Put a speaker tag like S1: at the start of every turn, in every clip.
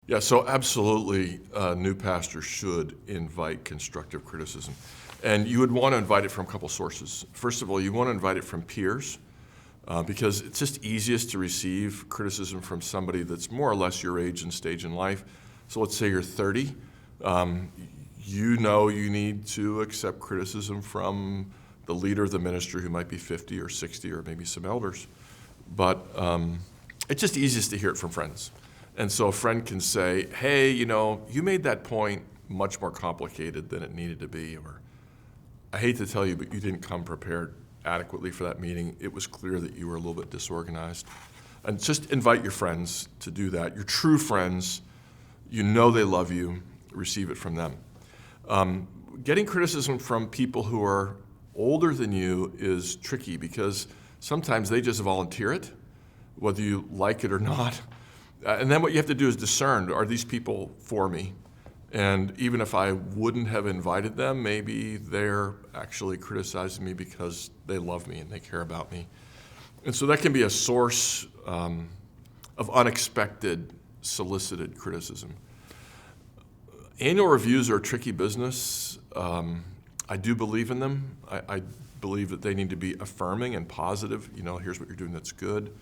S1: Yeah, so absolutely, new pastors should invite constructive criticism. And you would want to invite it from a couple sources. First of all, you want to invite it from peers, because it's just easiest to receive criticism from somebody that's more or less your age and stage in life. So let's say you're 30. You know you need to accept criticism from the leader of the ministry who might be 50 or 60 or maybe some elders. But it's just easiest to hear it from friends. And so a friend can say, hey, you made that point much more complicated than it needed to be, or I hate to tell you, but you didn't come prepared adequately for that meeting. It was clear that you were a little bit disorganized. And just invite your friends to do that. Your true friends, they love you, receive it from them. Getting criticism from people who are older than you is tricky because sometimes they just volunteer it, whether you like it or not. And then what you have to do is discern, are these people for me? And even if I wouldn't have invited them, maybe they're actually criticizing me because they love me and they care about me. And so that can be a source of unexpected, solicited criticism. Annual reviews are a tricky business. I do believe in them. I believe that they need to be affirming and positive. Here's what you're doing that's good.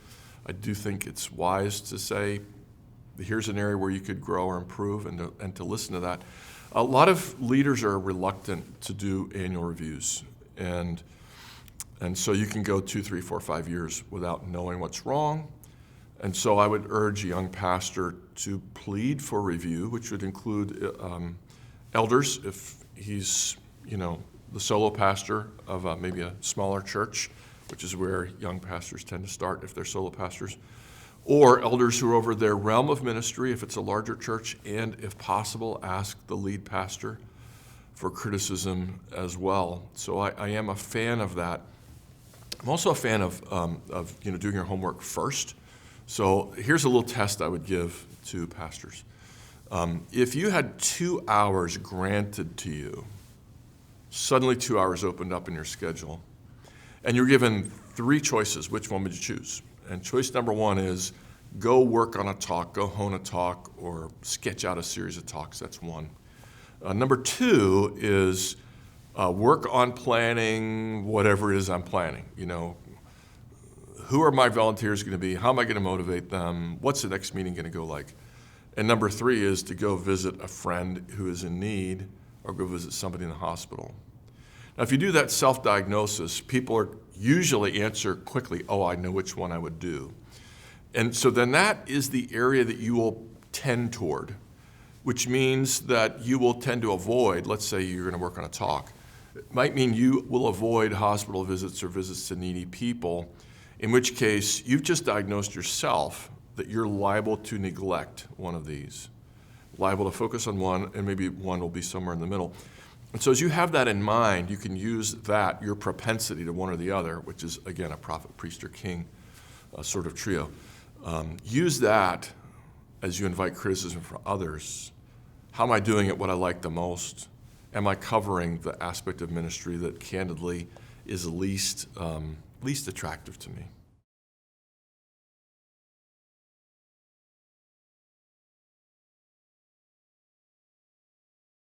S1: I do think it's wise to say, here's an area where you could grow or improve, and to listen to that. A lot of leaders are reluctant to do annual reviews, and so you can go 2, 3, 4, 5 years without knowing what's wrong. And so I would urge a young pastor to plead for review, which would include elders if he's, the solo pastor of maybe a smaller church, which is where young pastors tend to start if they're solo pastors, or elders who are over their realm of ministry if it's a larger church, and if possible, ask the lead pastor for criticism as well. So I am a fan of that. I'm also a fan of doing your homework first. So here's a little test I would give to pastors. If you had 2 hours granted to you, suddenly 2 hours opened up in your schedule, and you're given 3 choices, which one would you choose? And choice number 1 is go work on a talk, go hone a talk, or sketch out a series of talks. That's 1. Number 2 is work on planning whatever it is I'm planning. Who are my volunteers going to be? How am I going to motivate them? What's the next meeting going to go like? And number 3 is to go visit a friend who is in need or go visit somebody in the hospital. Now, if you do that self-diagnosis, people usually answer quickly, oh, I know which one I would do. And so then that is the area that you will tend toward, which means that you will tend to avoid, let's say you're going to work on a talk. It might mean you will avoid hospital visits or visits to needy people, in which case you've just diagnosed yourself that you're liable to neglect one of these, liable to focus on one, and maybe one will be somewhere in the middle. And so as you have that in mind, you can use that, your propensity to one or the other, which is, again, a prophet, priest, or king sort of trio. Use that as you invite criticism from others. How am I doing at what I like the most? Am I covering the aspect of ministry that candidly is least attractive to me?